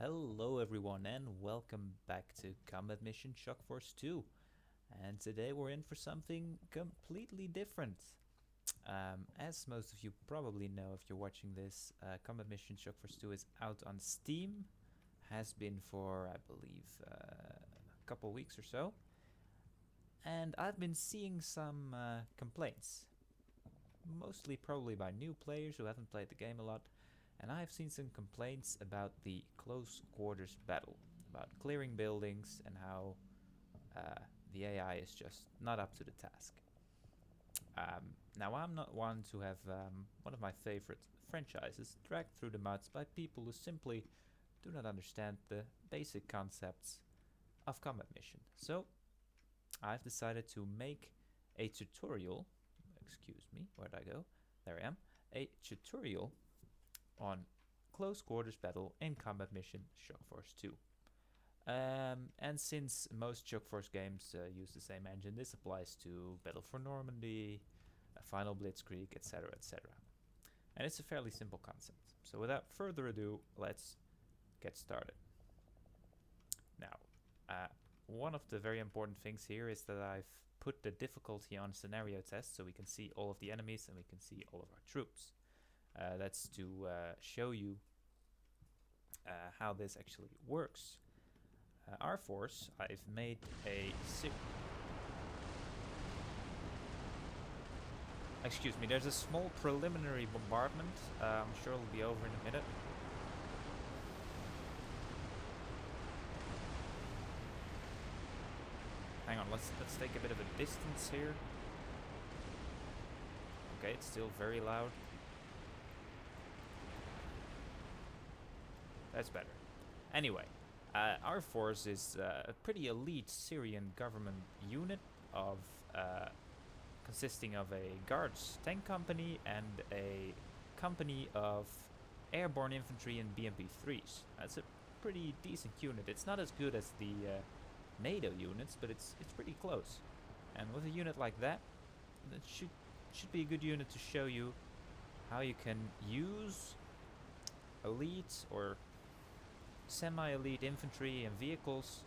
Hello everyone and welcome back to Combat Mission Shock Force 2. And today we're in for something completely different. As most of you probably know if you're watching this, Combat Mission Shock Force 2 is out on Steam. Has been for, I believe, a couple weeks or so. And I've been seeing some complaints. Mostly probably by new players who haven't played the game a lot. And I've seen some complaints about the close quarters battle, about clearing buildings and how the AI is just not up to the task. Now I'm not one to have one of my favorite franchises dragged through the mud by people who simply do not understand the basic concepts of combat mission. So I've decided to make a tutorial, excuse me, where'd I go? There I am, a tutorial on close quarters battle in combat mission Shock Force 2. And since most Shock Force games use the same engine, this applies to Battle for Normandy, Final Blitzkrieg, etc, etc. And it's a fairly simple concept. So without further ado, let's get started. Now, one of the very important things here is that I've put the difficulty on scenario test so we can see all of the enemies and we can see all of our troops. That's to show you how this actually works. Our force, I've made a... Excuse me, there's a small preliminary bombardment. I'm sure it'll be over in a minute. Hang on, let's take a bit of a distance here. Okay, it's still very loud. That's better. Anyway, our force is a pretty elite Syrian government unit of consisting of a guards tank company and a company of airborne infantry and BMP-3s. That's a pretty decent unit. It's not as good as the NATO units, but it's pretty close. And with a unit like that, that should be a good unit to show you how you can use elite or semi-elite infantry and vehicles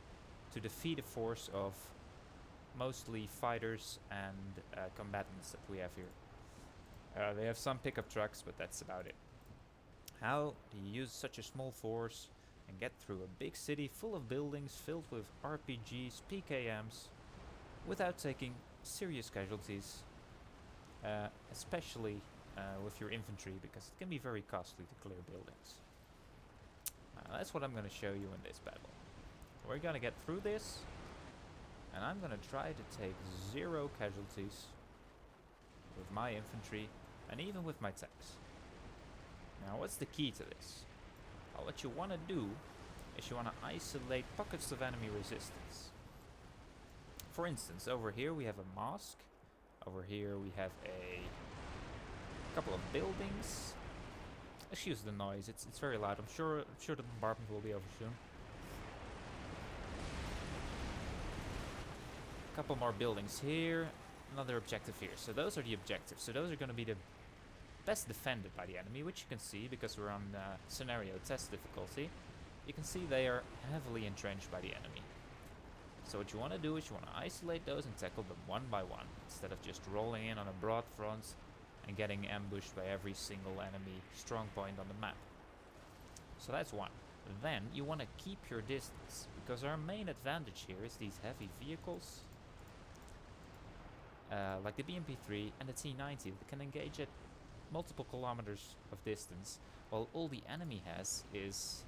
to defeat a force of mostly fighters and combatants that we have here. They have some pickup trucks, but that's about it. How do you use such a small force and get through a big city full of buildings filled with RPGs, PKMs, without taking serious casualties, especially with your infantry, because it can be very costly to clear buildings. That's what I'm going to show you in this battle. We're going to get through this, and I'm going to try to take 0 casualties with my infantry and even with my tanks. Now, what's the key to this? Well, what you want to do is you want to isolate pockets of enemy resistance. For instance, over here we have a mosque. Over here we have a couple of buildings. Excuse the noise, it's very loud. I'm sure the bombardment will be over soon. A couple more buildings here, another objective here. So those are the objectives. So those are going to be the best defended by the enemy, which you can see because we're on scenario test difficulty. You can see they are heavily entrenched by the enemy. So what you want to do is you want to isolate those and tackle them one by one, instead of just rolling in on a broad front and getting ambushed by every single enemy strong point on the map. So that's one. Then you want to keep your distance, because our main advantage here is these heavy vehicles, like the BMP-3 and the T-90 that can engage at multiple kilometers of distance, while all the enemy has is,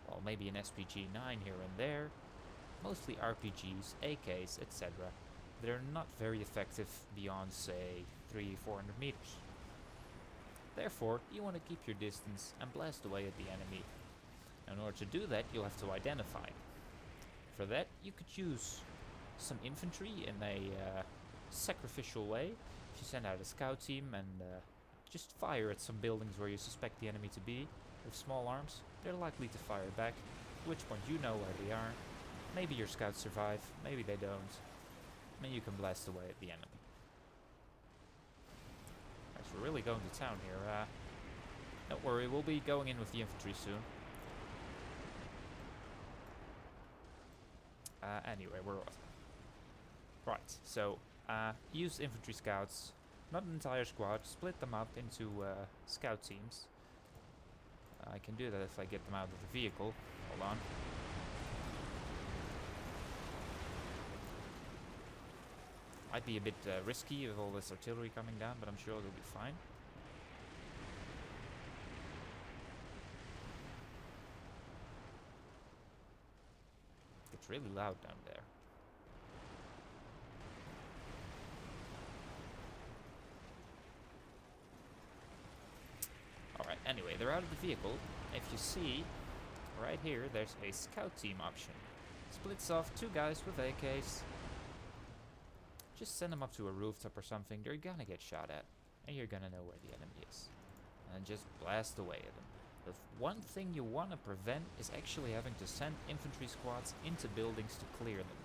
well, maybe an SPG-9 here and there, mostly RPGs, AKs, etc. They're not very effective beyond, say, 300-400 meters. Therefore, you want to keep your distance and blast away at the enemy. In order to do that, you'll have to identify. For that, you could use some infantry in a sacrificial way. If you send out a scout team and just fire at some buildings where you suspect the enemy to be with small arms, they're likely to fire back, at which point you know where they are. Maybe your scouts survive, maybe they don't. And you can blast away at the enemy. Right, so we're really going to town here. Don't worry, we'll be going in with the infantry soon. Anyway, where was I? Right, so use infantry scouts, not an entire squad, split them up into scout teams. I can do that if I get them out of the vehicle. Hold on. Might be a bit risky with all this artillery coming down, but I'm sure they'll be fine. It's really loud down there. Alright, anyway, they're out of the vehicle. If you see, right here, there's a scout team option. Splits off 2 guys with AKs. Just send them up to a rooftop or something. They're gonna get shot at, and you're gonna know where the enemy is. And just blast away at them. The one thing you want to prevent is actually having to send infantry squads into buildings to clear them.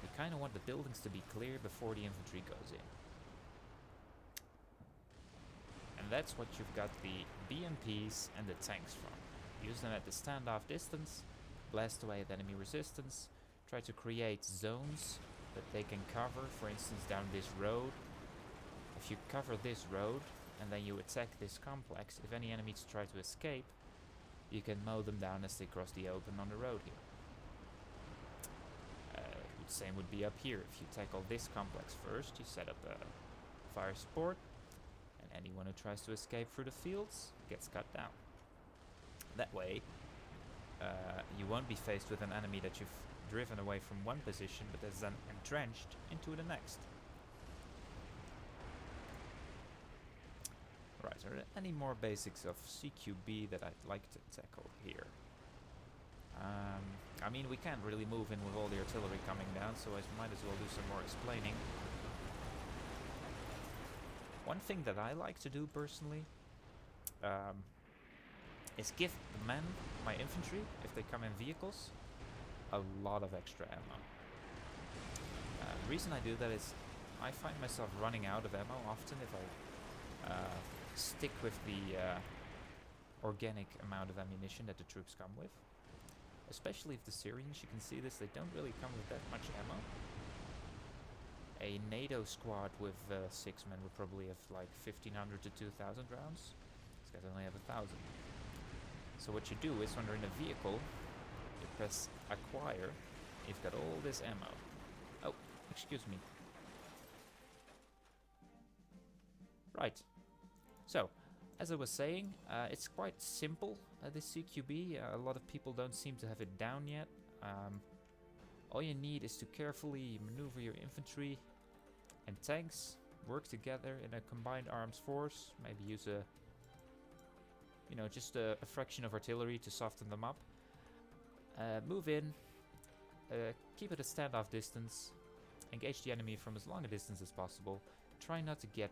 You kind of want the buildings to be clear before the infantry goes in. And that's what you've got the BMPs and the tanks from. Use them at the standoff distance, blast away at enemy resistance, try to create zones that they can cover, for instance down this road. If you cover this road and then you attack this complex, if any enemies try to escape, you can mow them down as they cross the open on the road here. The same would be up here. If you tackle this complex first, you set up a fire support, and anyone who tries to escape through the fields gets cut down. That way, you won't be faced with an enemy that you've driven away from one position but is then entrenched into the next. Right, are there any more basics of CQB that I'd like to tackle here? I mean, we can't really move in with all the artillery coming down, so I might as well do some more explaining. One thing that I like to do personally is give the men, my infantry, if they come in vehicles, a lot of extra ammo. The reason I do that is I find myself running out of ammo often if I stick with the organic amount of ammunition that the troops come with. Especially if the Syrians, you can see this, they don't really come with that much ammo. A NATO squad with 6 men would probably have like 1,500 to 2,000 rounds. These guys only have 1,000. So what you do is when you're in a vehicle, you press acquire, you've got all this ammo. Oh, excuse me. Right. So, as I was saying, it's quite simple, this CQB. A lot of people don't seem to have it down yet. All you need is to carefully maneuver your infantry and tanks, work together in a combined arms force, maybe use a, you know, just a fraction of artillery to soften them up. Move in, keep it a standoff distance, engage the enemy from as long a distance as possible, try not to get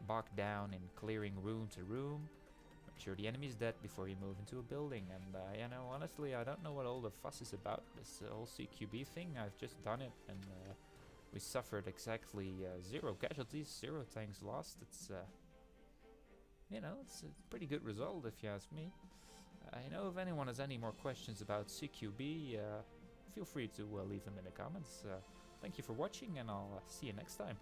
bogged down in clearing room to room. Make sure the enemy's dead before you move into a building. And you know, honestly, I don't know what all the fuss is about. This whole CQB thing, I've just done it, and we suffered exactly 0 casualties, 0 tanks lost. It's you know, it's a pretty good result if you ask me. You know, if anyone has any more questions about CQB, feel free to leave them in the comments. Thank you for watching, and I'll see you next time.